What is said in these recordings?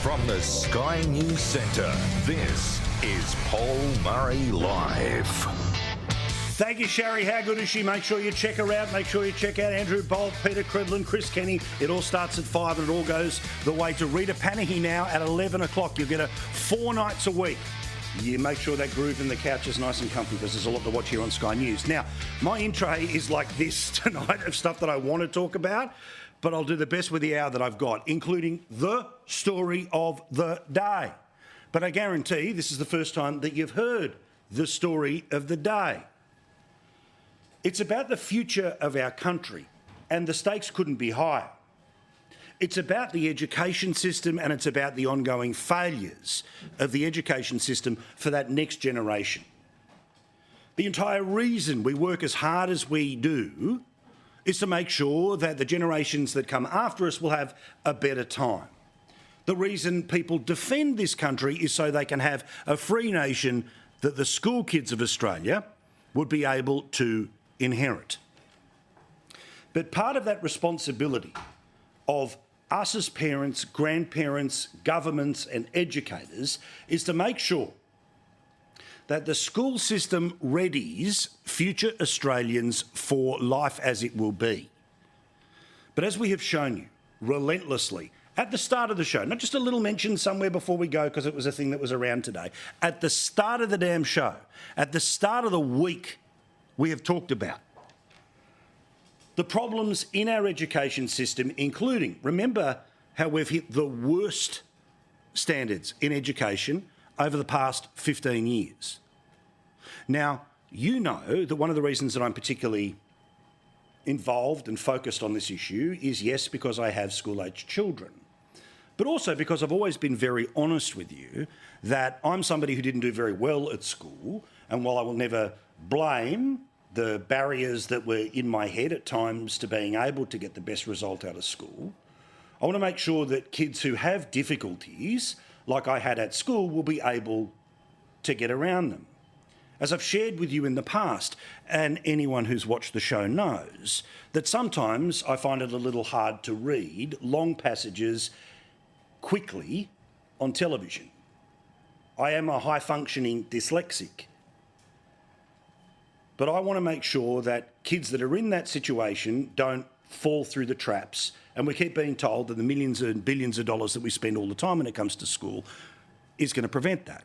From the Sky News Centre, this is Paul Murray Live. Thank you, Sherry. How good is she? Make sure you check her out. Make sure you check out Andrew Bolt, Peter Credlin, Chris Kenny. It all starts at 5 and it all goes the way to Rita Panahi now at 11 o'clock. You'll get her 4 nights a week. You make sure that groove in the couch is nice and comfy because there's a lot to watch here on Sky News. Now, my intro is like this tonight of stuff that I want to talk about, but I'll do the best with the hour that I've got, including the story of the day. But I guarantee this is the first time that you've heard the story of the day. It's about the future of our country, and the stakes couldn't be higher. It's about the education system, and it's about the ongoing failures of the education system for that next generation. The entire reason we work as hard as we do is to make sure that the generations that come after us will have a better time. The reason people defend this country is so they can have a free nation that the school kids of Australia would be able to inherit. But part of that responsibility of us as parents, grandparents, governments and educators is to make sure that the school system readies future Australians for life as it will be. But as we have shown you relentlessly at the start of the show, not just a little mention somewhere before we go because it was a thing that was around today, at the start of the damn show, at the start of the week, we have talked about the problems in our education system, including, remember how we've hit the worst standards in education over the past 15 years. Now, you know that one of the reasons that I'm particularly involved and focused on this issue is, yes, because I have school-aged children, but also because I've always been very honest with you that I'm somebody who didn't do very well at school, and while I will never blame the barriers that were in my head at times to being able to get the best result out of school, I want to make sure that kids who have difficulties, like I had at school, will be able to get around them. As I've shared with you in the past, and anyone who's watched the show knows, that sometimes I find it a little hard to read long passages quickly on television. I am a high-functioning dyslexic. But I want to make sure that kids that are in that situation don't fall through the traps. And we keep being told that the millions and billions of dollars that we spend all the time when it comes to school is going to prevent that.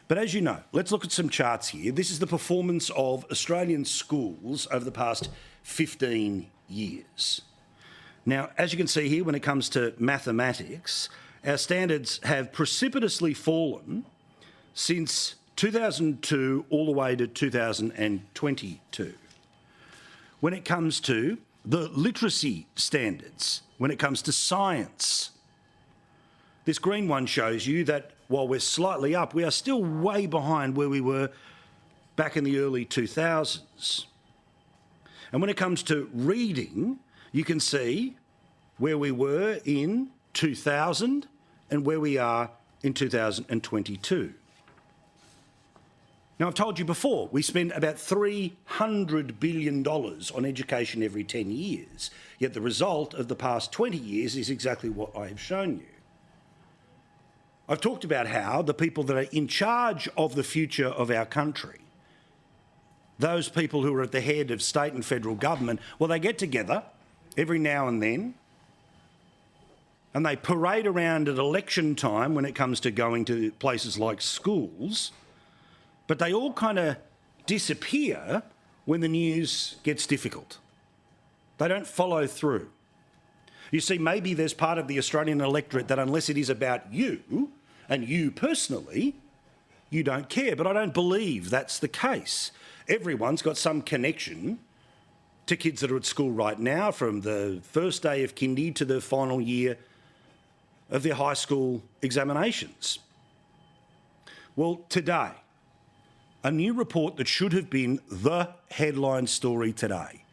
But as you know, let's look at some charts here. This is the performance of Australian schools over the past 15 years. Now, as you can see here, when it comes to mathematics, our standards have precipitously fallen since 2002 all the way to 2022. When it comes to the literacy standards, when it comes to science, this green one shows you that while we're slightly up, we are still way behind where we were back in the early 2000s. And when it comes to reading, you can see where we were in 2000 and where we are in 2022. Now, I've told you before, we spend about $300 billion on education every 10 years, yet the result of the past 20 years is exactly what I have shown you. I've talked about how the people that are in charge of the future of our country, those people who are at the head of state and federal government, well, they get together every now and then and they parade around at election time when it comes to going to places like schools, but they all kind of disappear when the news gets difficult. They don't follow through. You see, maybe there's part of the Australian electorate that unless it is about you, and you personally, you don't care. But I don't believe that's the case. Everyone's got some connection to kids that are at school right now, from the first day of kindy to the final year of their high school examinations. Well, today, a new report that should have been the headline story today.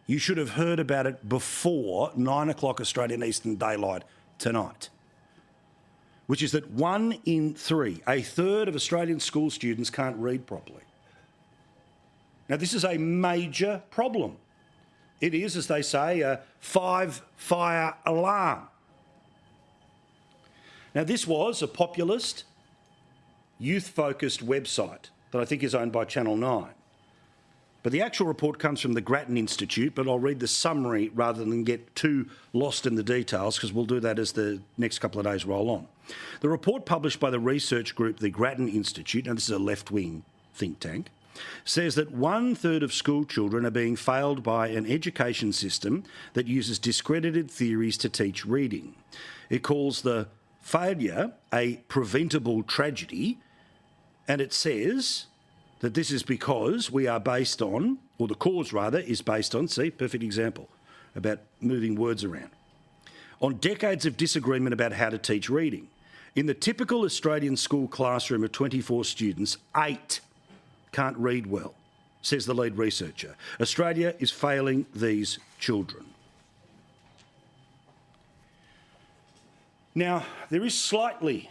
You should have heard about it before 9 o'clock Australian Eastern Daylight tonight, which is that 1 in 3, a third of Australian school students can't read properly. Now, this is a major problem. It is, as they say, a 5-fire alarm. Now, this was a populist, youth-focused website that I think is owned by Channel 9. But the actual report comes from the Grattan Institute, but I'll read the summary rather than get too lost in the details, because we'll do that as the next couple of days roll on. The report published by the research group, the Grattan Institute, and this is a left-wing think tank, says that 1/3 of school children are being failed by an education system that uses discredited theories to teach reading. It calls the failure a preventable tragedy, and it says that this is because we are based on, or the cause rather, is based on, see, perfect example, about moving words around, on decades of disagreement about how to teach reading. In the typical Australian school classroom of 24 students, 8 can't read well, says the lead researcher. Australia is failing these children. Now, there is slightly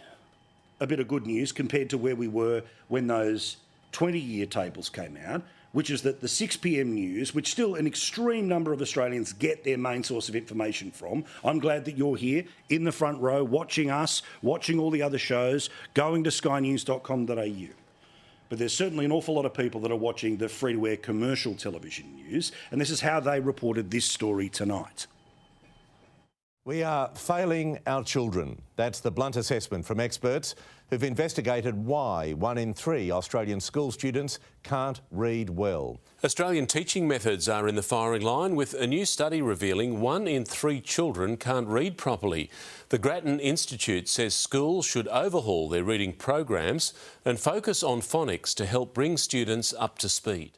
a bit of good news compared to where we were when those 20-year tables came out, which is that the 6 p.m. news, which still an extreme number of Australians get their main source of information from. I'm glad that you're here in the front row watching us, watching all the other shows, going to skynews.com.au. But there's certainly an awful lot of people that are watching the free-to-air commercial television news, and this is how they reported this story tonight. We are failing our children. That's the blunt assessment from experts who've investigated why 1 in 3 Australian school students can't read well. Australian teaching methods are in the firing line, with a new study revealing 1 in 3 children can't read properly. The Grattan Institute says schools should overhaul their reading programs and focus on phonics to help bring students up to speed.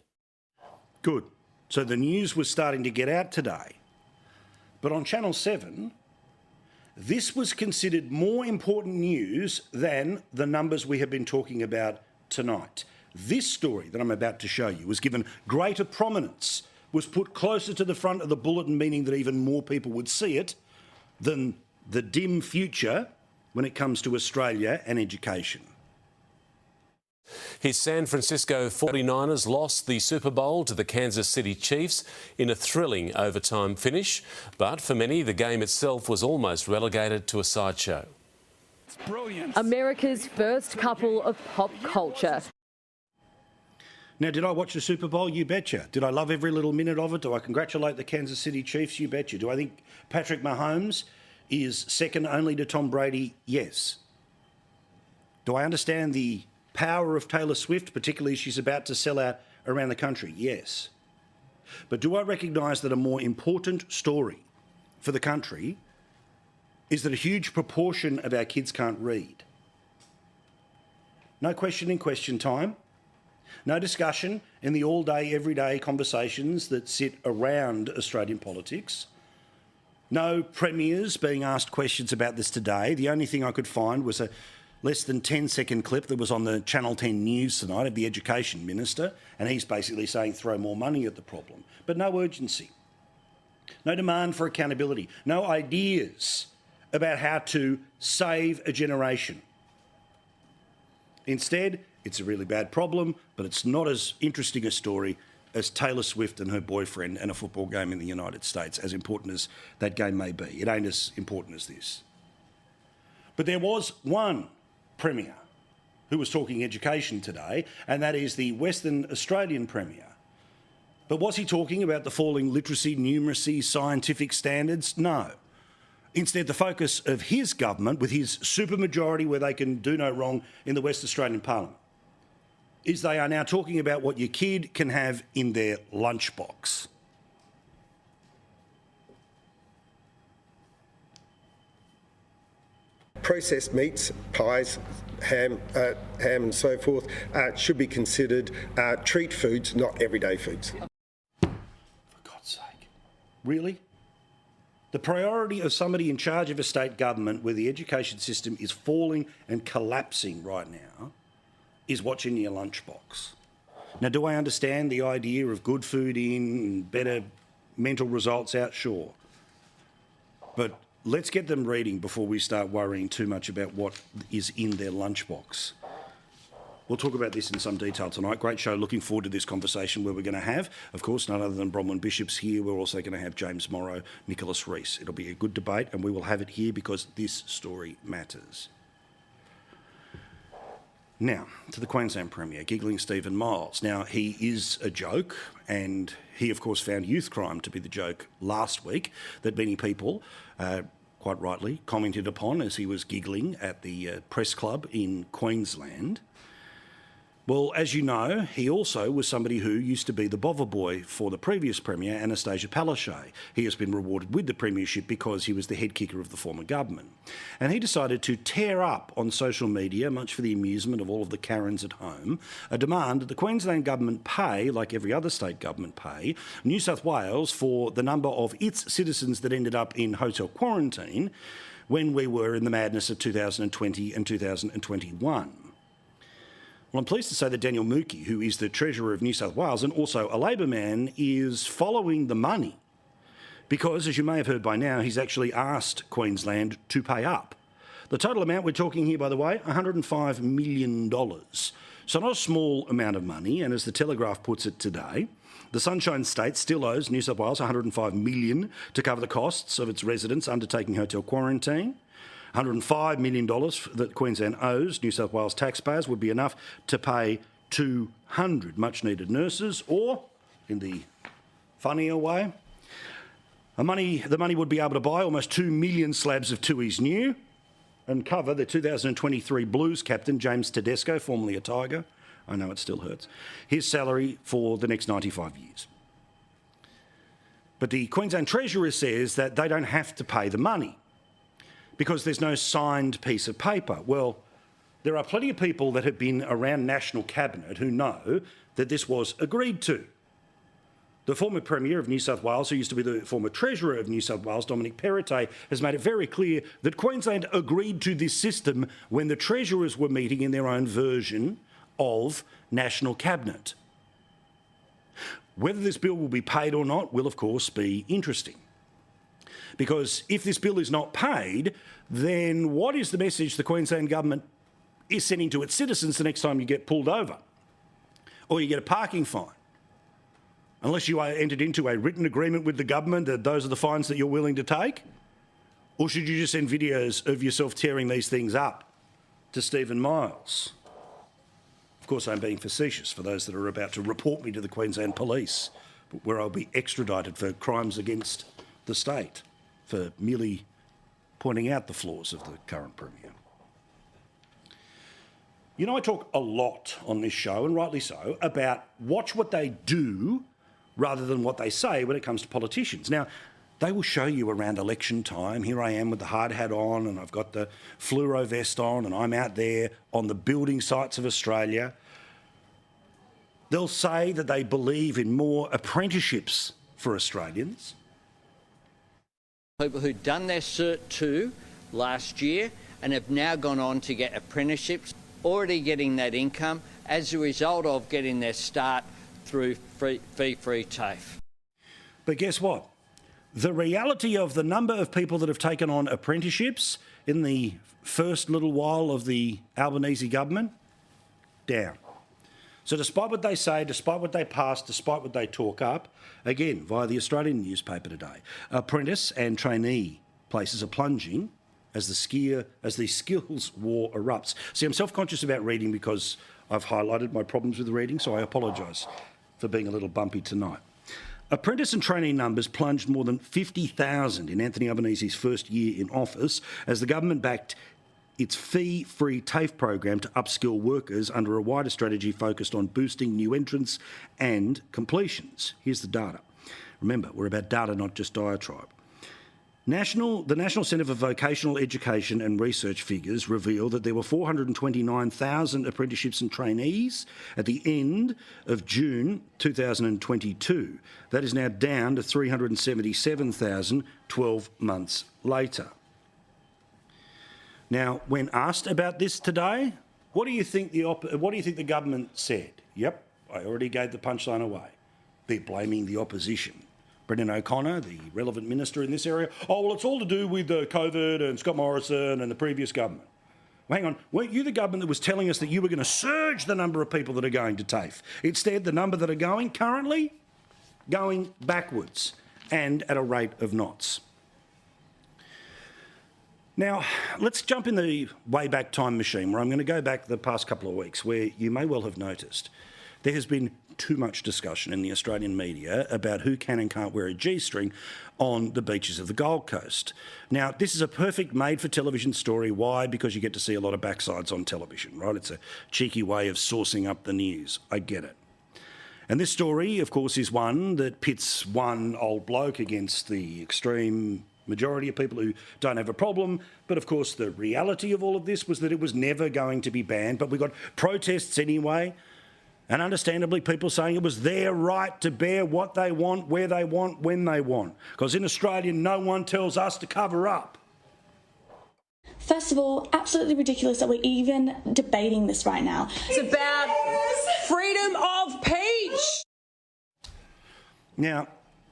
Good. So the news was starting to get out today. But on Channel 7, this was considered more important news than the numbers we have been talking about tonight. This story that I'm about to show you was given greater prominence, was put closer to the front of the bulletin, meaning that even more people would see it, than the dim future when it comes to Australia and education. His San Francisco 49ers lost the Super Bowl to the Kansas City Chiefs in a thrilling overtime finish, but for many the game itself was almost relegated to a sideshow. It's brilliant. America's first couple of pop culture. Now, did I watch the Super Bowl? You betcha. Did I love every little minute of it? Do I congratulate the Kansas City Chiefs? You betcha. Do I think Patrick Mahomes is second only to Tom Brady? Yes. Do I understand the power of Taylor Swift, particularly as she's about to sell out around the country? Yes. But do I recognise that a more important story for the country is that a huge proportion of our kids can't read? No question in question time. No discussion in the all-day, everyday conversations that sit around Australian politics. No premiers being asked questions about this today. The only thing I could find was a less than 10-second clip that was on the Channel 10 news tonight of the Education Minister, and he's basically saying throw more money at the problem. But no urgency, no demand for accountability, no ideas about how to save a generation. Instead, it's a really bad problem, but it's not as interesting a story as Taylor Swift and her boyfriend and a football game in the United States, as important as that game may be. It ain't as important as this. But there was one Premier who was talking education today, and that is the Western Australian Premier. But was he talking about the falling literacy, numeracy, scientific standards? No. Instead, the focus of his government, with his supermajority where they can do no wrong in the West Australian Parliament, is they are now talking about what your kid can have in their lunchbox. Processed meats, pies, ham and so forth should be considered treat foods, not everyday foods. For God's sake. Really? The priority of somebody in charge of a state government where the education system is falling and collapsing right now is what's in your lunchbox. Now, do I understand the idea of good food in and better mental results out? Sure. But let's get them reading before we start worrying too much about what is in their lunchbox. We'll talk about this in some detail tonight. Great show. Looking forward to this conversation where we're going to have, of course, none other than Bronwyn Bishop's here. We're also going to have James Morrow, Nicholas Rees. It'll be a good debate, and we will have it here because this story matters. Now, to the Queensland Premier, giggling Stephen Miles. Now, he is a joke, and he, of course, found youth crime to be the joke last week that many people, quite rightly, commented upon as he was giggling at the press club in Queensland. Well, as you know, he also was somebody who used to be the bother boy for the previous Premier, Anastasia Palaszczuk. He has been rewarded with the premiership because he was the head kicker of the former government. And he decided to tear up on social media, much for the amusement of all of the Karens at home, a demand that the Queensland government pay, like every other state government pay, New South Wales for the number of its citizens that ended up in hotel quarantine when we were in the madness of 2020 and 2021. Well, I'm pleased to say that Daniel Mookie, who is the Treasurer of New South Wales and also a Labor man, is following the money because, as you may have heard by now, he's actually asked Queensland to pay up. The total amount we're talking here, by the way, $105 million. So not a small amount of money, and as the Telegraph puts it today, the Sunshine State still owes New South Wales $105 million to cover the costs of its residents undertaking hotel quarantine. $105 million that Queensland owes New South Wales taxpayers would be enough to pay 200 much-needed nurses, or, in the funnier way, the money would be able to buy almost 2 million slabs of Tooheys New and cover the 2023 Blues captain, James Tedesco, formerly a Tiger, I know it still hurts, his salary for the next 95 years. But the Queensland Treasurer says that they don't have to pay the money because there's no signed piece of paper. Well, there are plenty of people that have been around National Cabinet who know that this was agreed to. The former Premier of New South Wales, who used to be the former Treasurer of New South Wales, Dominic Perrottet, has made it very clear that Queensland agreed to this system when the Treasurers were meeting in their own version of National Cabinet. Whether this bill will be paid or not will, of course, be interesting. Because if this bill is not paid, then what is the message the Queensland government is sending to its citizens the next time you get pulled over? Or you get a parking fine? Unless you entered into a written agreement with the government that those are the fines that you're willing to take? Or should you just send videos of yourself tearing these things up to Stephen Miles? Of course, I'm being facetious for those that are about to report me to the Queensland Police, where I'll be extradited for crimes against the state, for merely pointing out the flaws of the current Premier. You know, I talk a lot on this show, and rightly so, about watch what they do rather than what they say when it comes to politicians. Now, they will show you around election time, here I am with the hard hat on and I've got the fluoro vest on and I'm out there on the building sites of Australia. They'll say that they believe in more apprenticeships for Australians. People who'd done their Cert 2 last year and have now gone on to get apprenticeships, already getting that income as a result of getting their start through free TAFE. But guess what? The reality of the number of people that have taken on apprenticeships in the first little while of the Albanese government, down. So despite what they say, despite what they pass, despite what they talk up, again, via the Australian newspaper today, apprentice and trainee places are plunging as the skills war erupts. See, I'm self-conscious about reading because I've highlighted my problems with reading, so I apologise for being a little bumpy tonight. Apprentice and trainee numbers plunged more than 50,000 in Anthony Albanese's first year in office as the government backed its fee-free TAFE program to upskill workers under a wider strategy focused on boosting new entrants and completions. Here's the data. Remember, we're about data, not just diatribe. The National Centre for Vocational Education and Research figures reveal that there were 429,000 apprenticeships and trainees at the end of June 2022. That is now down to 377,000 12 months later. Now, when asked about this today, what do you think the government said? Yep, I already gave the punchline away. They're blaming the opposition. Brendan O'Connor, the relevant minister in this area, oh, well, it's all to do with COVID and Scott Morrison and the previous government. Hang on, weren't you the government that was telling us that you were going to surge the number of people that are going to TAFE? Instead, the number that are going currently, going backwards and at a rate of knots. Now, let's jump in the Wayback Time machine, where I'm going to go back the past couple of weeks, where you may well have noticed there has been too much discussion in the Australian media about who can and can't wear a G-string on the beaches of the Gold Coast. Now, this is a perfect made-for-television story. Why? Because you get to see a lot of backsides on television, right? It's a cheeky way of sourcing up the news. I get it. And this story, of course, is one that pits one old bloke against the extreme majority of people who don't have a problem. But, of course, the reality of all of this was that it was never going to be banned. But we got protests anyway. And understandably, people saying it was their right to bear what they want, where they want, when they want. Because in Australia, no one tells us to cover up. First of all, absolutely ridiculous that we're even debating this right now. It's about freedom of speech. Now,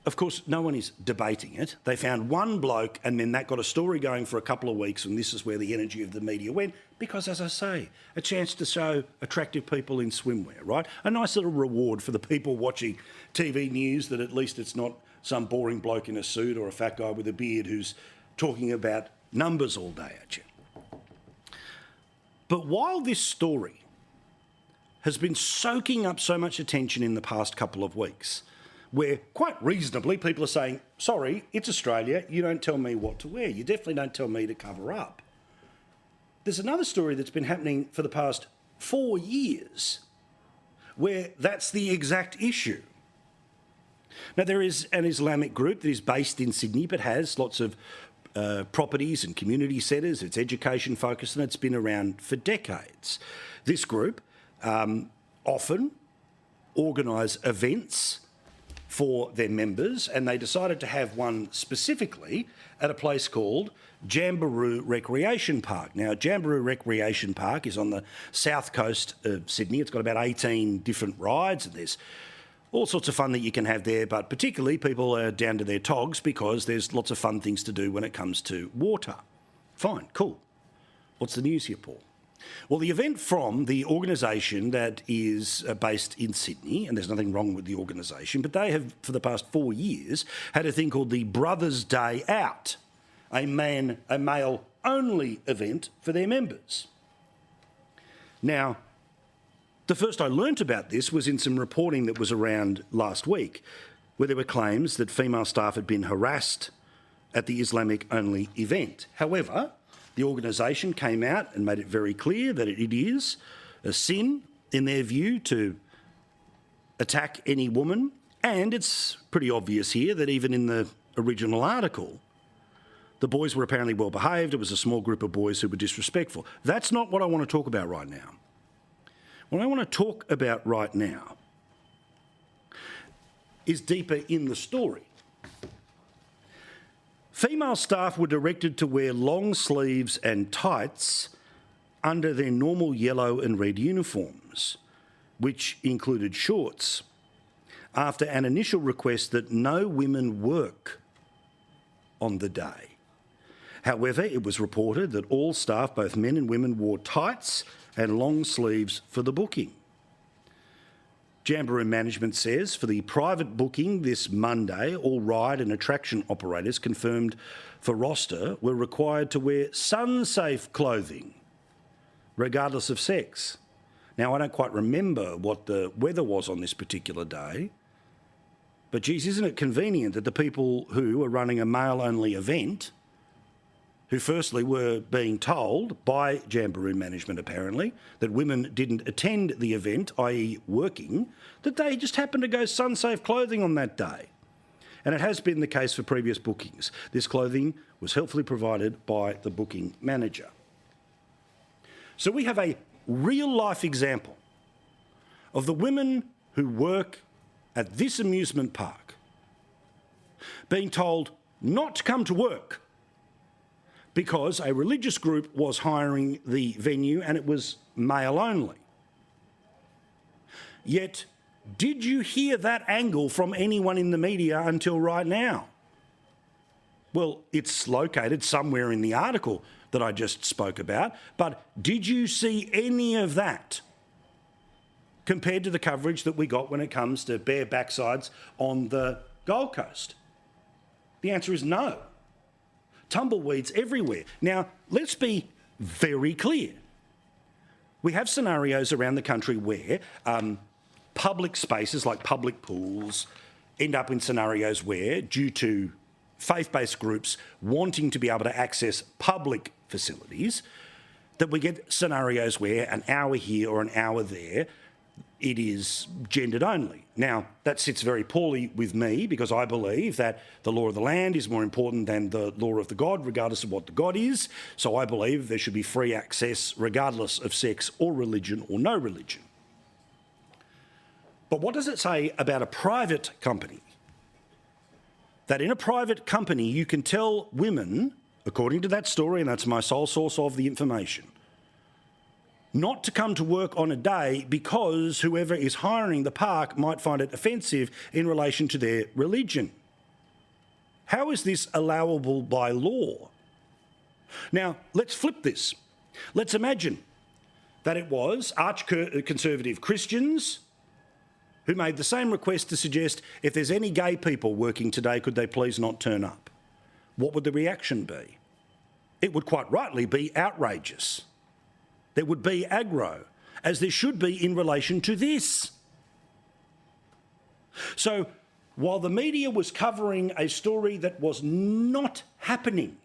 of course, no one is debating it. They found one bloke and then that got a story going for a couple of weeks, and this is where the energy of the media went because, as I say, a chance to show attractive people in swimwear, right? A nice little reward for the people watching TV news, that at least it's not some boring bloke in a suit or a fat guy with a beard who's talking about numbers all day at you. But while this story has been soaking up so much attention in the past couple of weeks, where quite reasonably people are saying, sorry, it's Australia, you don't tell me what to wear, you definitely don't tell me to cover up. There's another story that's been happening for the past 4 years where that's the exact issue. Now, there is an Islamic group that is based in Sydney but has lots of properties and community centres. It's education focused and it's been around for decades. This group often organise events for their members, and they decided to have one specifically at a place called Jamberoo Recreation Park. Now, Jamberoo Recreation Park is on the south coast of Sydney. It's got about 18 different rides, and there's all sorts of fun that you can have there, but particularly people are down to their togs because there's lots of fun things to do when it comes to water. Fine, cool. What's the news here, Paul? Well, the event from the organisation that is based in Sydney, and there's nothing wrong with the organisation, but they have, for the past 4 years, had a thing called the Brothers' Day Out, a male-only event for their members. Now, the first I learnt about this was in some reporting that was around last week, where there were claims that female staff had been harassed at the Islamic-only event. However, the organisation came out and made it very clear that it is a sin, in their view, to attack any woman. And it's pretty obvious here that even in the original article, the boys were apparently well behaved. It was a small group of boys who were disrespectful. That's not what I want to talk about right now. What I want to talk about right now is deeper in the story. Female staff were directed to wear long sleeves and tights under their normal yellow and red uniforms, which included shorts, after an initial request that no women work on the day. However, it was reported that all staff, both men and women, wore tights and long sleeves for the booking. Jamberoo management says for the private booking this Monday, all ride and attraction operators confirmed for roster were required to wear sun-safe clothing, regardless of sex. Now, I don't quite remember what the weather was on this particular day, but geez, isn't it convenient that the people who are running a male-only event, who firstly were being told by Jamberoo management apparently that women didn't attend the event, i.e. working, that they just happened to go sun-safe clothing on that day. And it has been the case for previous bookings. This clothing was helpfully provided by the booking manager. So we have a real-life example of the women who work at this amusement park being told not to come to work because a religious group was hiring the venue and it was male only. Yet, did you hear that angle from anyone in the media until right now? Well, it's located somewhere in the article, that I just spoke about, but did you see any of that compared to the coverage that we got when it comes to bare backsides on the Gold Coast? The answer is no. Tumbleweeds everywhere. Now, let's be very clear. We have scenarios around the country where public spaces like public pools end up in scenarios where, due to faith-based groups wanting to be able to access public facilities, that we get scenarios where an hour here or an hour there, it is gendered only. Now, that sits very poorly with me because I believe that the law of the land is more important than the law of the God, regardless of what the God is. So I believe there should be free access regardless of sex or religion or no religion. But what does it say about a private company? That in a private company you can tell women, according to that story, and that's my sole source of the information, not to come to work on a day because whoever is hiring the park might find it offensive in relation to their religion. How is this allowable by law? Now, let's flip this. Let's imagine that it was arch-conservative Christians who made the same request to suggest if there's any gay people working today, could they please not turn up? What would the reaction be? It would quite rightly be outrageous. There would be aggro, as there should be in relation to this. So, while the media was covering a story that was not happening,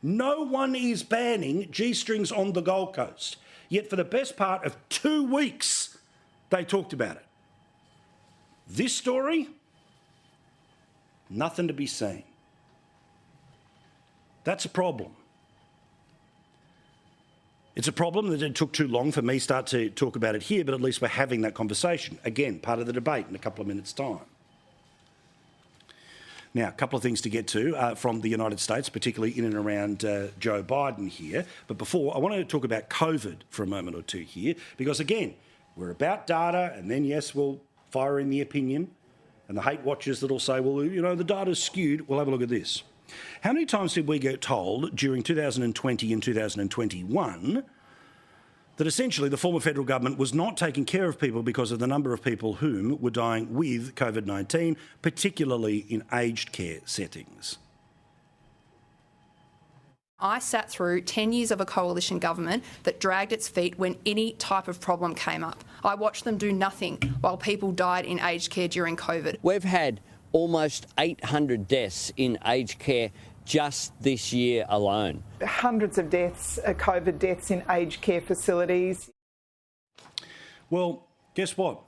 no one is banning G-strings on the Gold Coast. Yet for the best part of 2 weeks, they talked about it. This story, nothing to be seen. That's a problem. It's a problem that it took too long for me to start to talk about it here, but at least we're having that conversation. Again, part of the debate in a couple of minutes' time. Now, a couple of things to get to from the United States, particularly in and around Joe Biden here. But before, I want to talk about COVID for a moment or two here, because again, we're about data, and then, yes, we'll fire in the opinion, and the hate watchers that'll say, well, you know, the data's skewed. We'll have a look at this. How many times did we get told during 2020 and 2021 that essentially the former federal government was not taking care of people because of the number of people whom were dying with COVID-19, particularly in aged care settings? I sat through 10 years of a coalition government that dragged its feet when any type of problem came up. I watched them do nothing while people died in aged care during COVID. We've had almost 800 deaths in aged care just this year alone. Hundreds of deaths, COVID deaths in aged care facilities. Well, guess what?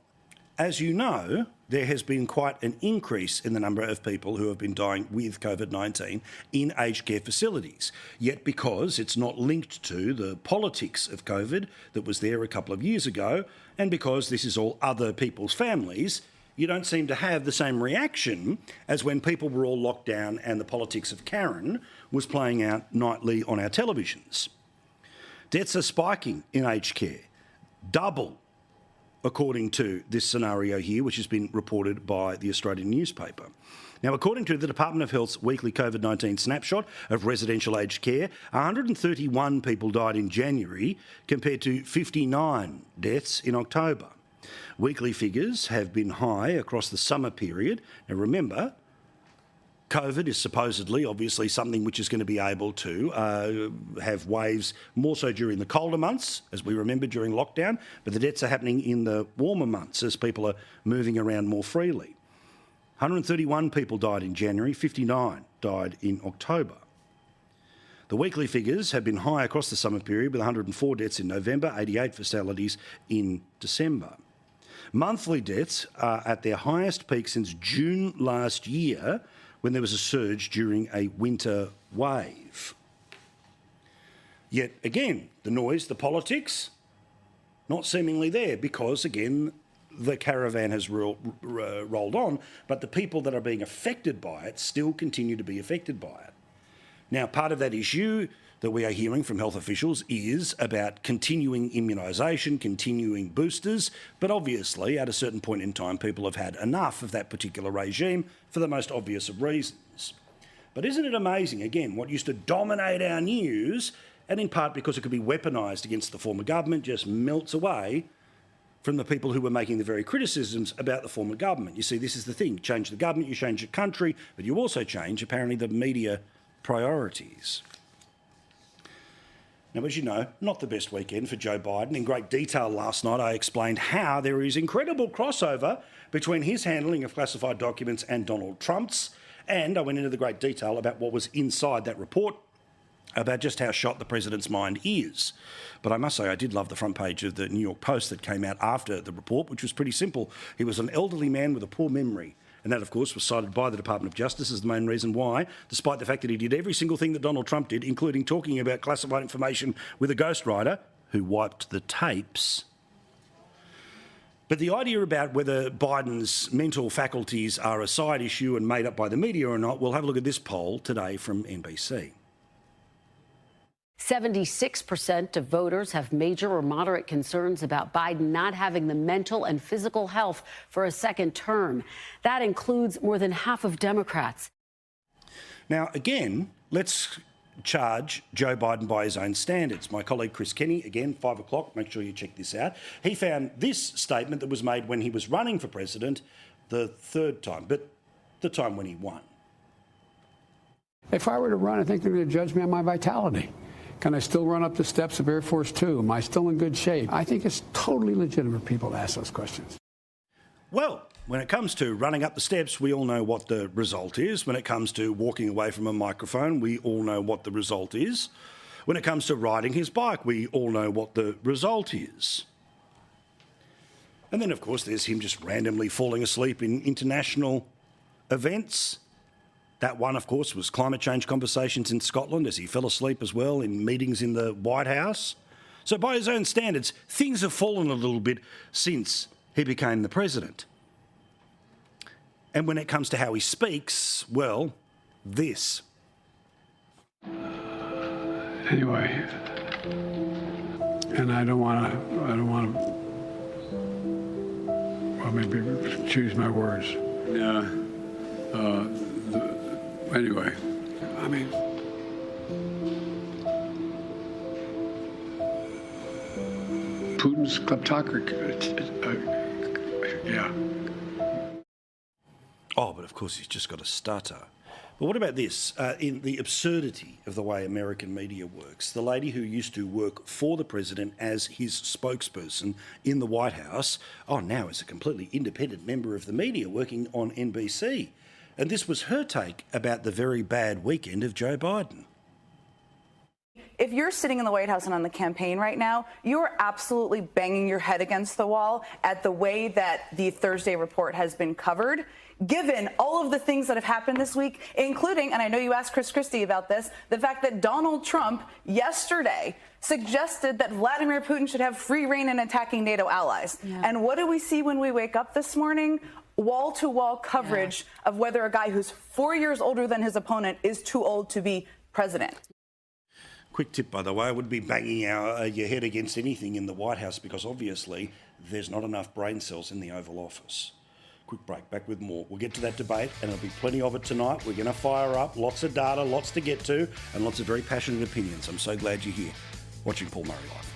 As you know, there has been quite an increase in the number of people who have been dying with COVID-19 in aged care facilities. Yet because it's not linked to the politics of COVID that was there a couple of years ago, and because this is all other people's families, you don't seem to have the same reaction as when people were all locked down and the politics of Karen was playing out nightly on our televisions. Deaths are spiking in aged care, double, according to this scenario here, which has been reported by the Australian newspaper. Now, according to the Department of Health's weekly COVID-19 snapshot of residential aged care, 131 people died in January compared to 59 deaths in October. Weekly figures have been high across the summer period. Now remember, COVID is supposedly, obviously, something which is going to be able to have waves more so during the colder months, as we remember during lockdown, but the deaths are happening in the warmer months as people are moving around more freely. 131 people died in January, 59 died in October. The weekly figures have been high across the summer period, with 104 deaths in November, 88 fatalities in December. Monthly deaths are at their highest peak since June last year, when there was a surge during a winter wave. Yet again, the noise, the politics, not seemingly there because, again, the caravan has rolled on, but the people that are being affected by it still continue to be affected by it. Now, part of that issue that we are hearing from health officials is about continuing immunisation, continuing boosters, but obviously at a certain point in time people have had enough of that particular regime for the most obvious of reasons. But isn't it amazing, again, what used to dominate our news and in part because it could be weaponised against the former government, just melts away from the people who were making the very criticisms about the former government. You see, this is the thing. You change the government, you change the country, but you also change, apparently, the media priorities. Now, as you know, not the best weekend for Joe Biden. In great detail last night, I explained how there is incredible crossover between his handling of classified documents and Donald Trump's, and I went into the great detail about what was inside that report, about just how shot the president's mind is. But I must say, I did love the front page of the New York Post that came out after the report, which was pretty simple. He was an elderly man with a poor memory. And that, of course, was cited by the Department of Justice as the main reason why, despite the fact that he did every single thing that Donald Trump did, including talking about classified information with a ghostwriter who wiped the tapes. But the idea about whether Biden's mental faculties are a side issue and made up by the media or not, we'll have a look at this poll today from NBC. 76% of voters have major or moderate concerns about Biden not having the mental and physical health for a second term. That includes more than half of Democrats. Now, again, let's charge Joe Biden by his own standards. My colleague Chris Kenny, again, 5 o'clock, make sure you check this out. He found this statement that was made when he was running for president the third time, but the time when he won. If I were to run, I think they're going to judge me on my vitality. Can I still run up the steps of Air Force Two? Am I still in good shape? I think it's totally legitimate for people to ask those questions. Well, when it comes to running up the steps, we all know what the result is. When it comes to walking away from a microphone, we all know what the result is. When it comes to riding his bike, we all know what the result is. And then, of course, there's him just randomly falling asleep in international events. That one, of course, was climate change conversations in Scotland, as he fell asleep as well in meetings in the White House. So by his own standards, things have fallen a little bit since he became the president. And when it comes to how he speaks, well, this. Anyway, and I don't want to, well, maybe choose my words. Anyway, I mean, Putin's kleptocracy, yeah. Oh, but of course he's just got a stutter. But what about this? In the absurdity of the way American media works, the lady who used to work for the president as his spokesperson in the White House, now is a completely independent member of the media working on NBC. And this was her take about the very bad weekend of Joe Biden. If you're sitting in the White House and on the campaign right now, you're absolutely banging your head against the wall at the way that the Thursday report has been covered, given all of the things that have happened this week, including, and I know you asked Chris Christie about this, the fact that Donald Trump yesterday suggested that Vladimir Putin should have free rein in attacking NATO allies. Yeah. And what do we see when we wake up this morning? Wall-to-wall coverage of whether a guy who's 4 years older than his opponent is too old to be president. Quick tip, by the way, I would be banging your head against anything in the White House because obviously there's not enough brain cells in the Oval Office. Quick break, back with more. We'll get to that debate and there'll be plenty of it tonight. We're going to fire up, lots of data, lots to get to, and lots of very passionate opinions. I'm so glad you're here watching Paul Murray Live.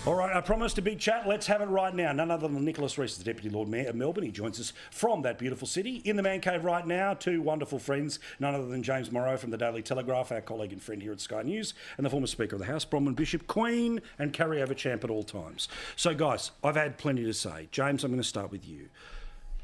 All right, I promised a big chat. Let's have it right now. None other than Nicholas Rees, the Deputy Lord Mayor of Melbourne. He joins us from that beautiful city. In the Man Cave right now, two wonderful friends, none other than James Morrow from the Daily Telegraph, our colleague and friend here at Sky News, and the former Speaker of the House, Bronwyn Bishop, Queen and carryover champ at all times. So, guys, I've had plenty to say. James, I'm going to start with you.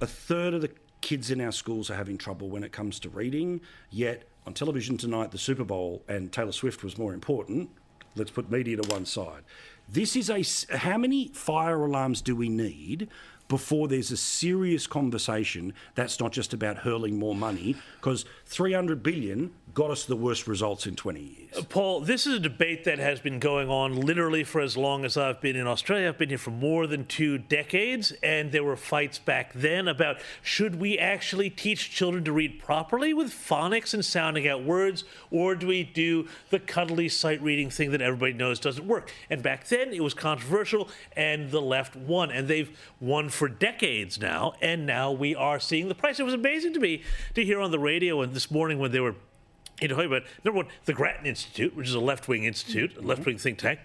A third of the kids in our schools are having trouble when it comes to reading, yet on television tonight, the Super Bowl and Taylor Swift was more important. Let's put media to one side. This is how many fire alarms do we need before there's a serious conversation that's not just about hurling more money? Because $300 billion got us the worst results in 20 years. Paul, this is a debate that has been going on literally for as long as I've been in Australia. I've been here for more than 2 decades, and there were fights back then about should we actually teach children to read properly with phonics and sounding out words, or do we do the cuddly sight reading thing that everybody knows doesn't work? And back then it was controversial, and the left won, and they've won for decades now, and now we are seeing the price. It was amazing to me to hear on the radio and this morning when they were talking about, number one, the Grattan Institute, which is a left-wing institute, a left-wing think tank,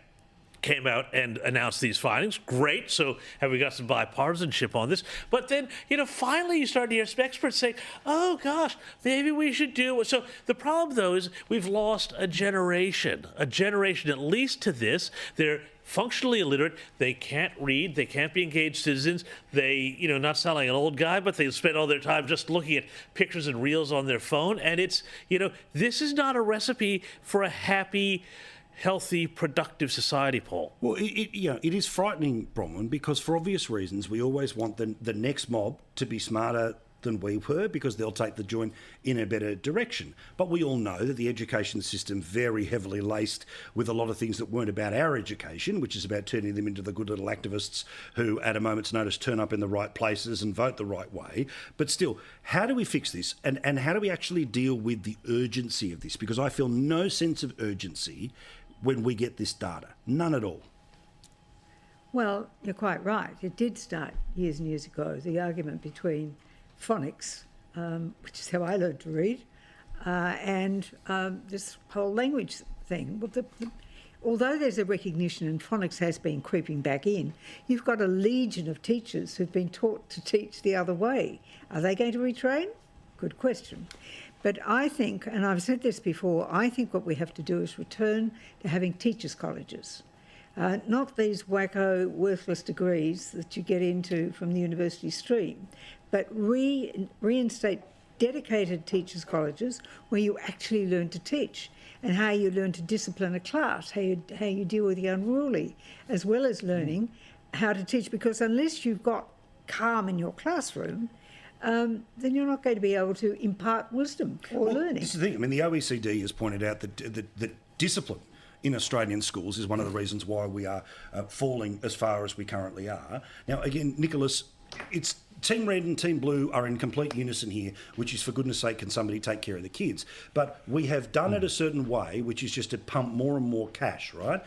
came out and announced these findings. Great. So have we got some bipartisanship on this? But then, finally you start to hear some experts say, oh, gosh, maybe we should do it. So the problem, though, is we've lost a generation at least to this. They're functionally illiterate. They can't read. They can't be engaged citizens. They, not sound like an old guy, but they spend all their time just looking at pictures and reels on their phone. And it's, this is not a recipe for a happy, healthy, productive society, Paul. Well, it is frightening, Bronwyn, because for obvious reasons we always want the next mob to be smarter than we were because they'll take the joint in a better direction. But we all know that the education system very heavily laced with a lot of things that weren't about our education, which is about turning them into the good little activists who at a moment's notice turn up in the right places and vote the right way. But still, how do we fix this? And how do we actually deal with the urgency of this? Because I feel no sense of urgency when we get this data. None at all. Well, you're quite right. It did start years and years ago, the argument between phonics, which is how I learned to read, and this whole language thing. Well, although there's a recognition and phonics has been creeping back in, you've got a legion of teachers who've been taught to teach the other way. Are they going to retrain? Good question. But I think, and I've said this before, I think what we have to do is return to having teachers' colleges. Not these wacko, worthless degrees that you get into from the university stream, but reinstate dedicated teachers' colleges where you actually learn to teach and how you learn to discipline a class, how you deal with the unruly, as well as learning how to teach. Because unless you've got calm in your classroom, then you're not going to be able to impart wisdom or learning. This is the thing. I mean, the OECD has pointed out that discipline in Australian schools is one of the reasons why we are falling as far as we currently are. Now, again, Nicholas, it's Team Red and Team Blue are in complete unison here, which is, for goodness sake, can somebody take care of the kids? But we have done it a certain way, which is just to pump more and more cash, right?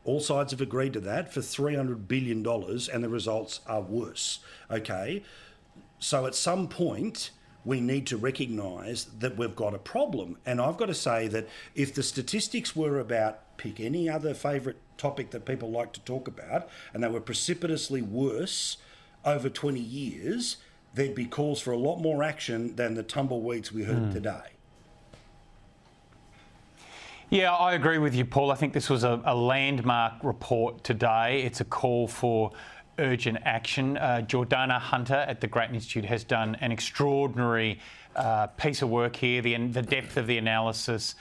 All sides have agreed to that for $300 billion, and the results are worse, okay? So at some point, we need to recognise that we've got a problem. And I've got to say that if the statistics were about, pick any other favourite topic that people like to talk about, and they were precipitously worse over 20 years, there'd be calls for a lot more action than the tumbleweeds we heard today. Yeah, I agree with you, Paul. I think this was a landmark report today. It's a call for urgent action. Jordana Hunter at the Grattan Institute has done an extraordinary piece of work here. The depth of the analysis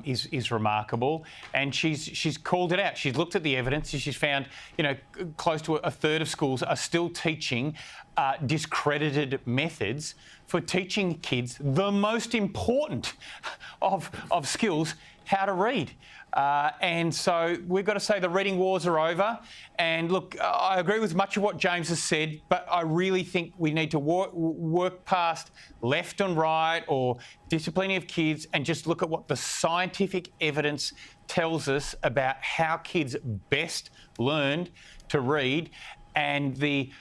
is remarkable, and she's called it out. She's looked at the evidence and she's found, close to a third of schools are still teaching discredited methods for teaching kids the most important of skills, how to read. And so we've got to say the reading wars are over. And look, I agree with much of what James has said, but I really think we need to work past left and right or disciplining of kids and just look at what the scientific evidence tells us about how kids best learned to read. And the,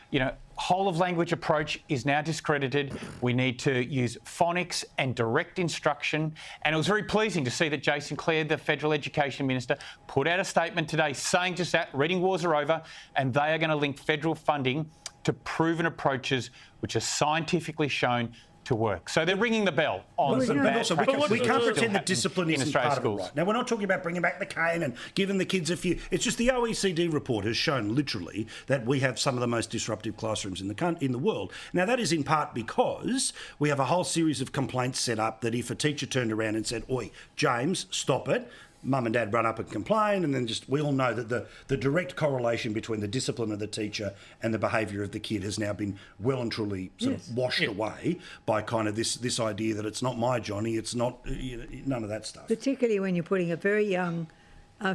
whole of language approach is now discredited. We need to use phonics and direct instruction. And it was very pleasing to see that Jason Clare, the Federal Education Minister, put out a statement today saying just that, reading wars are over, and they are going to link federal funding to proven approaches which are scientifically shown to work. So they're ringing the bell on some bad practices. We can't pretend that discipline isn't part of it, schools. right? Now, we're not talking about bringing back the cane and giving the kids a few. It's just the OECD report has shown literally that we have some of the most disruptive classrooms in the world. Now, that is in part because we have a whole series of complaints set up that if a teacher turned around and said, "Oi, James, stop it," mum and dad run up and complain, and then we all know that the direct correlation between the discipline of the teacher and the behaviour of the kid has now been well and truly sort of washed away by kind of this idea that it's not my Johnny, it's not, none of that stuff. Particularly when you're putting a very young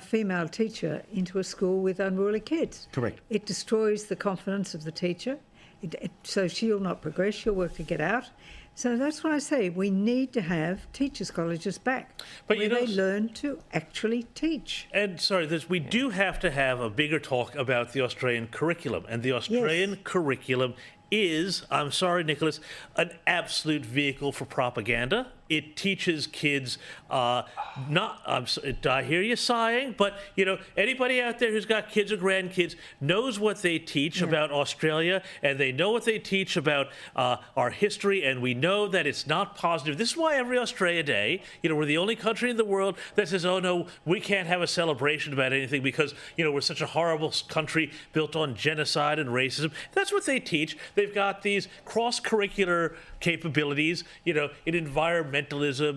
female teacher into a school with unruly kids. Correct. It destroys the confidence of the teacher, so she'll not progress, she'll work to get out. So that's why I say we need to have teachers' colleges back, but where they learn to actually teach. And sorry, we do have to have a bigger talk about the Australian curriculum. And the Australian curriculum is, I'm sorry, Nicholas, an absolute vehicle for propaganda. It teaches kids I hear you sighing, but, you know, anybody out there who's got kids or grandkids knows what they teach about Australia, and they know what they teach about our history, and we know that it's not positive. This is why every Australia Day, you know, we're the only country in the world that says, oh, no, we can't have a celebration about anything because, you know, we're such a horrible country built on genocide and racism. That's what they teach. They've got these cross-curricular capabilities, you know, in environmentalism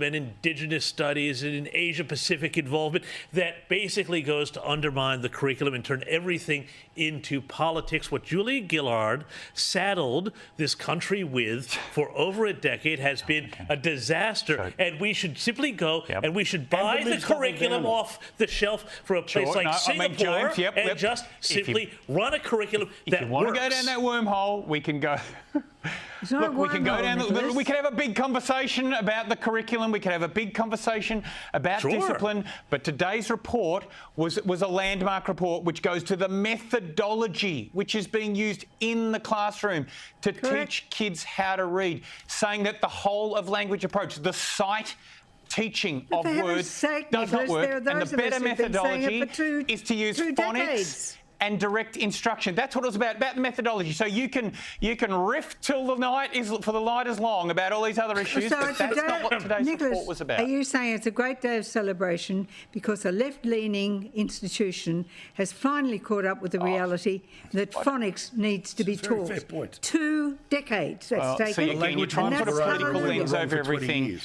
and indigenous studies and in Asia-Pacific involvement that basically goes to undermine the curriculum and turn everything into politics. What Julia Gillard saddled this country with for over a decade has been a disaster, and we should simply go and we should buy the curriculum off the shelf for a place like Singapore and just simply run a curriculum that If you want works. to go down that wormhole, we can go... Look, we can go down. We can have a big conversation about the curriculum. We can have a big conversation about discipline. But today's report was a landmark report which goes to the methodology which is being used in the classroom to teach kids how to read, saying that the whole of language approach, the sight teaching of words does not work, and the better methodology is to use phonics and direct instruction. That's what it was about the methodology. So you can riff till the night is long about all these other issues, but that's not what today's report was about. Are you saying it's a great day of celebration because a left-leaning institution has finally caught up with the reality that phonics needs to be taught? Fair point. 2 decades that's taken. So again, you're trying to put a political lens over everything.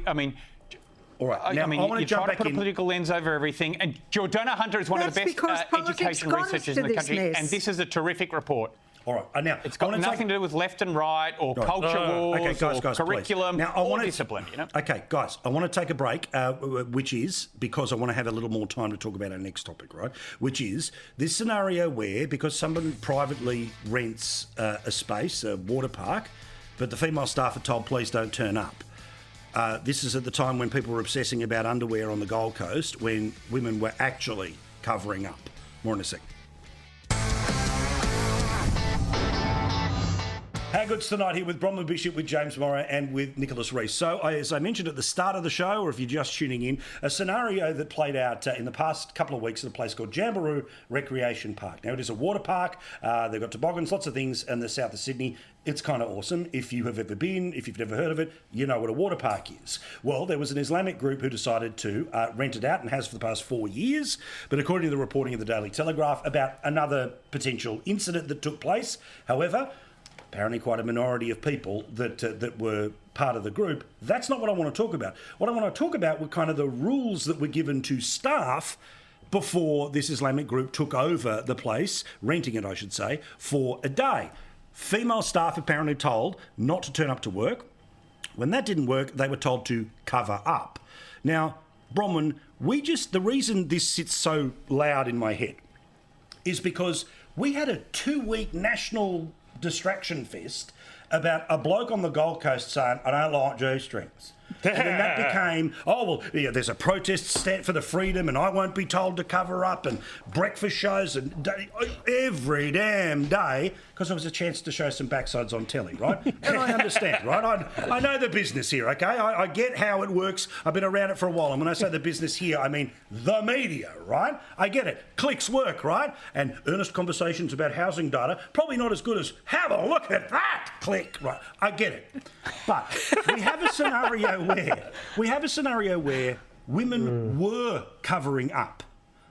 I mean, all right. Now, I want to try to put a political lens over everything. And Jordana Hunter is one of the best education researchers in the country. And this is a terrific report. All right. Now, it's got nothing to do with left and right or culture wars or curriculum or discipline. You know? Okay, guys, I want to take a break, which is because I want to have a little more time to talk about our next topic, right? Which is this scenario where, because someone privately rents a space, a water park, but the female staff are told, please don't turn up. This is at the time when people were obsessing about underwear on the Gold Coast, when women were actually covering up. More in a sec. How good's tonight here with Bronwyn Bishop, with James Morrow and with Nicholas Rees. So, as I mentioned at the start of the show, or if you're just tuning in, a scenario that played out in the past couple of weeks at a place called Jamberoo Recreation Park. Now, it is a water park. They've got toboggans, lots of things in the south of Sydney. It's kind of awesome. If you have ever been, if you've never heard of it, you know what a water park is. Well, there was an Islamic group who decided to rent it out and has for the past 4 years. But according to the reporting of the Daily Telegraph about another potential incident that took place, however, apparently quite a minority of people that were part of the group. That's not what I want to talk about. What I want to talk about were kind of the rules that were given to staff before this Islamic group took over the place, renting it, I should say, for a day. Female staff apparently told not to turn up to work. When that didn't work, they were told to cover up. Now, Bronwyn, the reason this sits so loud in my head is because we had a 2-week national distraction fest about a bloke on the Gold Coast saying, I don't like G-strings. And then that became, there's a protest stand for the freedom and I won't be told to cover up, and breakfast shows and every damn day, because there was a chance to show some backsides on telly, right? And I understand, right? I know the business here, okay? I get how it works. I've been around it for a while. And when I say the business here, I mean the media, right? I get it. Clicks work, right? And earnest conversations about housing data, probably not as good as, have a look at that, click, right? I get it. But we have a scenario where women were covering up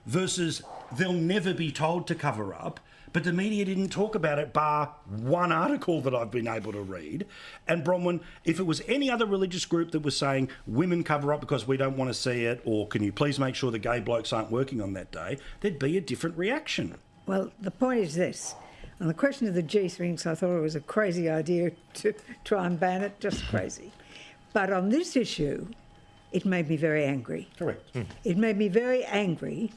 versus they'll never be told to cover up, but the media didn't talk about it bar one article that I've been able to read. And Bronwyn, if it was any other religious group that was saying women cover up because we don't want to see it, or can you please make sure the gay blokes aren't working on that day, there'd be a different reaction. Well, the point is this. On the question of the G-strings, I thought it was a crazy idea to try and ban it, just crazy. But on this issue, it made me very angry. Correct. It made me very angry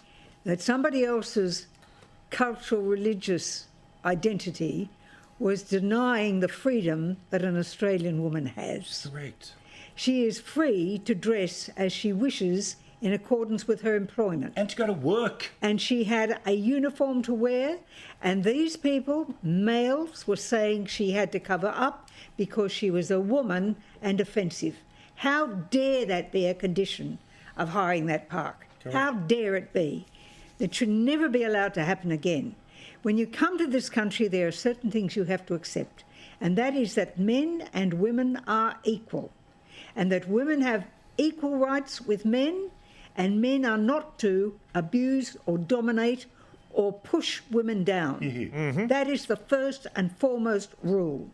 that somebody else's cultural, religious identity was denying the freedom that an Australian woman has. Correct. She is free to dress as she wishes in accordance with her employment. And to go to work. And she had a uniform to wear, and these people, males, were saying she had to cover up because she was a woman and offensive. How dare that be a condition of hiring that park? Correct. How dare it be? That should never be allowed to happen again. When you come to this country, there are certain things you have to accept, and that is that men and women are equal, and that women have equal rights with men, and men are not to abuse or dominate or push women down. Mm-hmm. That is the first and foremost rule.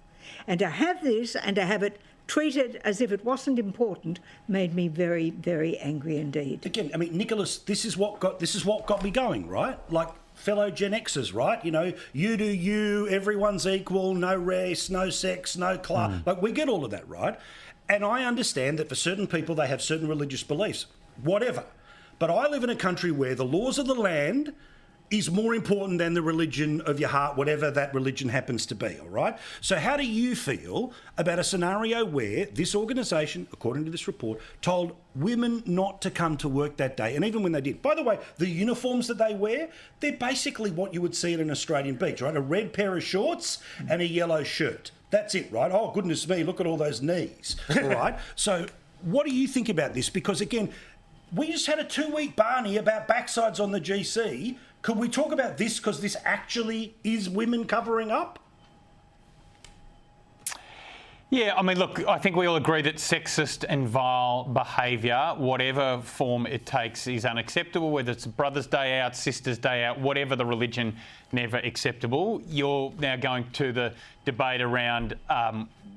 And to have this and to have it treated as if it wasn't important made me very, very angry indeed. Again, I mean, Nicholas, this is what got me going, right? Like fellow Gen Xers, right? You know, you do you, everyone's equal, no race, no sex, no class. Like, we get all of that, right? And I understand that for certain people, they have certain religious beliefs, whatever. But I live in a country where the laws of the land is more important than the religion of your heart, whatever that religion happens to be, all right? So how do you feel about a scenario where this organisation, according to this report, told women not to come to work that day, and even when they did? By the way, the uniforms that they wear, they're basically what you would see at an Australian beach, right? A red pair of shorts and a yellow shirt. That's it, right? Oh, goodness me, look at all those knees, all right? So what do you think about this? Because, again, we just had a 2-week Barney about backsides on the GC. Could we talk about this because this actually is women covering up? Yeah, I mean, look, I think we all agree that sexist and vile behaviour, whatever form it takes, is unacceptable, whether it's Brother's Day Out, Sister's Day Out, whatever the religion, never acceptable. You're now going to the debate around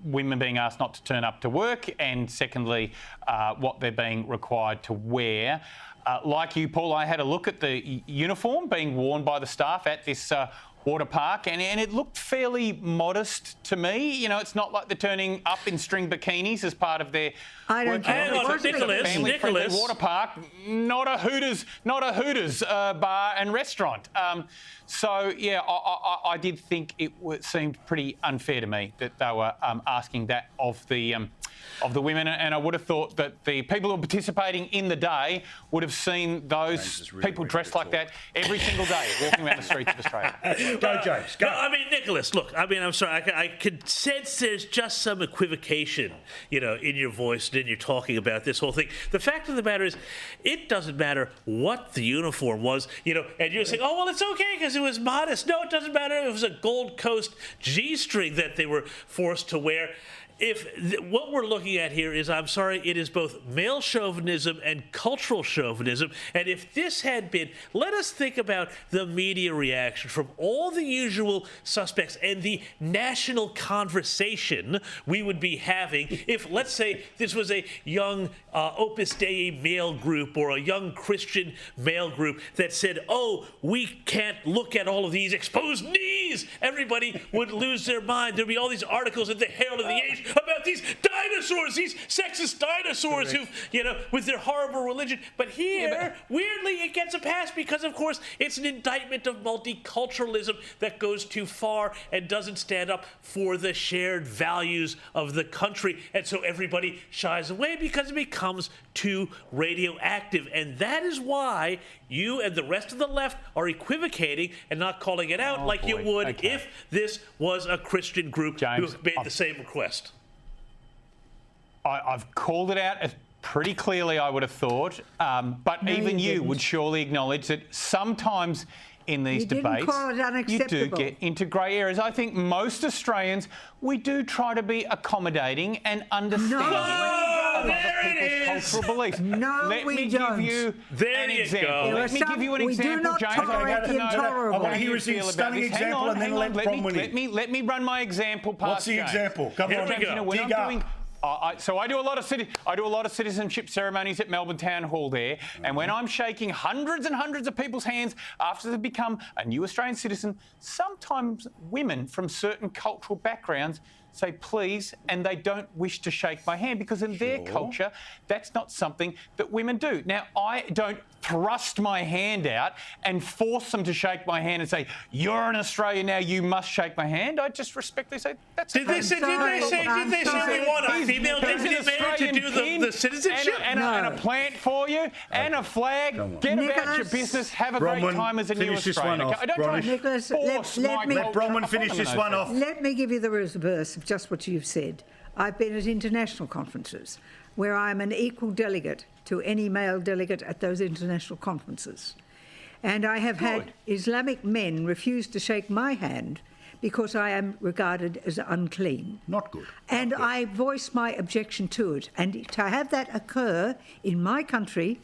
women being asked not to turn up to work, and secondly, what they're being required to wear. Like you, Paul, I had a look at the uniform being worn by the staff at this water park, and it looked fairly modest to me. You know, it's not like they're turning up in string bikinis as part of their family-friendly water park. Not a Hooters bar and restaurant. So yeah, I did think it seemed pretty unfair to me that they were asking that of the women, and I would have thought that the people who are participating in the day would have seen those people dressed like that every single day walking around the streets of Australia. Go, James, go. No, I mean, Nicholas, look, I mean, I'm sorry, I could sense there's just some equivocation, you know, in your voice and in your talking about this whole thing. The fact of the matter is, it doesn't matter what the uniform was, you know, and you're saying, oh, well, it's okay because it was modest. No, it doesn't matter. It was a Gold Coast G-string that they were forced to wear. What we're looking at here is, I'm sorry, it is both male chauvinism and cultural chauvinism. And if this had been, let us think about the media reaction from all the usual suspects and the national conversation we would be having if, let's say, this was a young Opus Dei male group or a young Christian male group that said, oh, we can't look at all of these exposed knees. Everybody would lose their mind. There'd be all these articles at the Herald of the Age about these dinosaurs, these sexist dinosaurs who, you know, with their horrible religion. But here, weirdly, it gets a pass because, of course, it's an indictment of multiculturalism that goes too far and doesn't stand up for the shared values of the country. And so everybody shies away because it becomes too radioactive. And that is why you and the rest of the left are equivocating and not calling it out like you would if this was a Christian group who made the same request. I've called it out pretty clearly, I would have thought. But no, even you would surely acknowledge that sometimes in these debates, you do get into grey areas. I think most Australians, we do try to be accommodating and understanding of other people's cultural beliefs. No, Let we me don't. give you an example. Go. Let me give you an example, do not James. Tolerate the intolerable. I want to hear his stunning example and then let me run my example past What's the James. example? Come on, James, you know, when dig I'm up. So I do a lot of citizenship ceremonies at Melbourne Town Hall there, and when I'm shaking hundreds and hundreds of people's hands after they've become a new Australian citizen, sometimes women from certain cultural backgrounds say please, and they don't wish to shake my hand because in their culture, that's not something that women do. Now, I don't thrust my hand out and force them to shake my hand and say, "You're an Australian now, you must shake my hand," I just respectfully say, "That's." Did they say we want a female deputy mayor to do the citizenship? And a plant for you, and a flag. Get about your business. Have a great time as a new Australian. I don't try to force my let Bronwyn finish this one off. Let me give you the reverse of just what you've said. I've been at international conferences where I'm an equal delegate to any male delegate at those international conferences. And I have had Islamic men refuse to shake my hand because I am regarded as unclean. Not good. And I voice my objection to it. And to have that occur in my country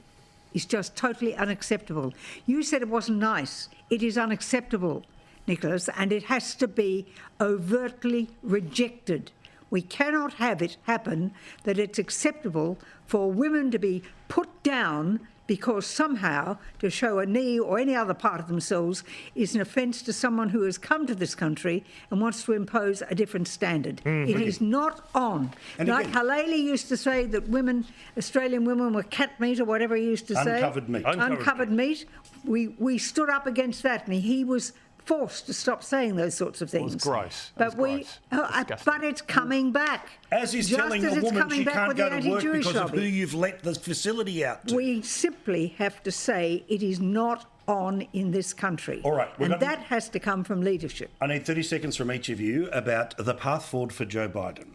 is just totally unacceptable. You said it wasn't nice. It is unacceptable, Nicholas, and it has to be overtly rejected. We cannot have it happen that it's acceptable for women to be put down because somehow to show a knee or any other part of themselves is an offence to someone who has come to this country and wants to impose a different standard. It is not on. And like Halali used to say that women, Australian women, were cat meat or whatever he used to say. Uncovered meat. Uncovered meat. We stood up against that, and he was forced to stop saying those sorts of things. It was gross. But but it's coming back. As he's telling a woman she can't go to work because of who you've let the facility out to. We simply have to say it is not on in this country. All right. And that has to come from leadership. I need 30 seconds from each of you about the path forward for Joe Biden.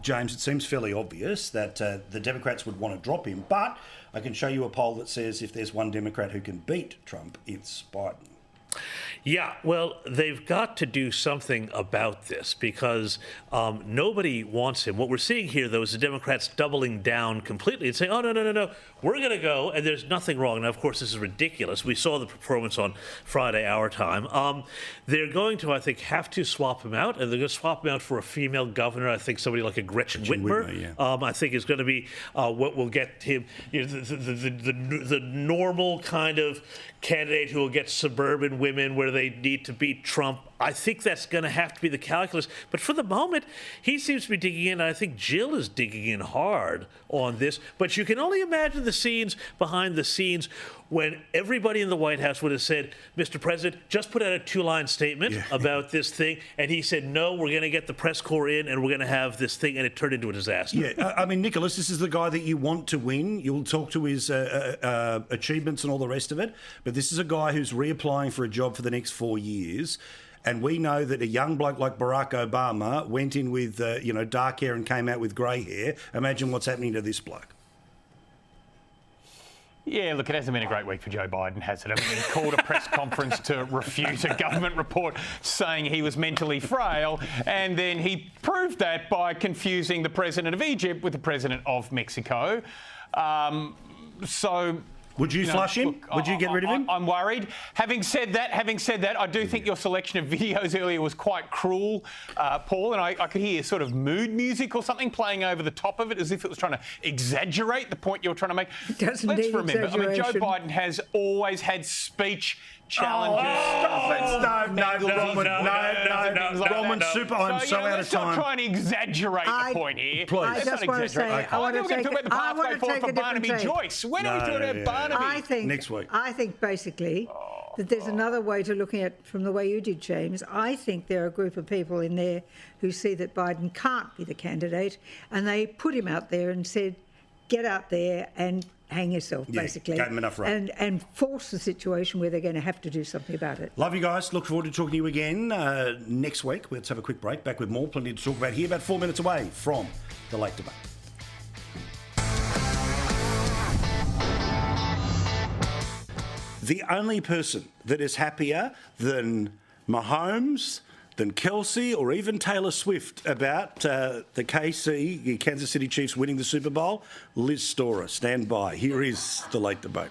James, it seems fairly obvious that the Democrats would want to drop him, but I can show you a poll that says if there's one Democrat who can beat Trump, it's Biden. Yeah, well, they've got to do something about this because nobody wants him. What we're seeing here, though, is the Democrats doubling down completely and saying, oh, no, we're going to go, and there's nothing wrong. Now, of course, this is ridiculous. We saw the performance on Friday, our time. They're going to, I think, have to swap him out, and they're going to swap him out for a female governor. I think somebody like a Gretchen Whitmer, I think is going to be what will get him, the normal kind of candidate who will get suburban women where they need to beat Trump. I think that's going to have to be the calculus. But for the moment, he seems to be digging in. I think Jill is digging in hard on this. But you can only imagine the scenes behind the scenes when everybody in the White House would have said, Mr. President, just put out a two-line statement about this thing. And he said, no, we're going to get the press corps in and we're going to have this thing. And it turned into a disaster. Yeah, I mean, Nicholas, this is the guy that you want to win. You'll talk to his achievements and all the rest of it. But this is a guy who's reapplying for a job for the next 4 years. And we know that a young bloke like Barack Obama went in with, dark hair and came out with grey hair. Imagine what's happening to this bloke. Yeah, look, it hasn't been a great week for Joe Biden, has it? I mean, he called a press conference to refute a government report saying he was mentally frail, and then he proved that by confusing the president of Egypt with the president of Mexico. Would you flush him? Would you get rid of him? I'm worried. Having said that, I do think your selection of videos earlier was quite cruel, Paul, and I could hear sort of mood music or something playing over the top of it as if it was trying to exaggerate the point you were trying to make. Let's remember, Joe Biden has always had speech challenges. Roman super. I'm so out of time. Stop trying to exaggerate the point here. Please. I just want to say, I want to take about the pathway forward for Barnaby Joyce. When are we talking about Barnaby? Next week. I think basically that there's another way to looking at from the way you did, James. I think there are a group of people in there who see that Biden can't be the candidate, and they put him out there and said, get out there and hang yourself, basically. Gave him enough run. And force the situation where they're going to have to do something about it. Love you guys. Look forward to talking to you again next week. Let's have a quick break. Back with more. Plenty to talk about here. About 4 minutes away from the Late Debate. The only person that is happier than Mahomes, than Kelsey, or even Taylor Swift about the KC, the Kansas City Chiefs, winning the Super Bowl, Liz Storer. Stand by. Here is the Late Debate.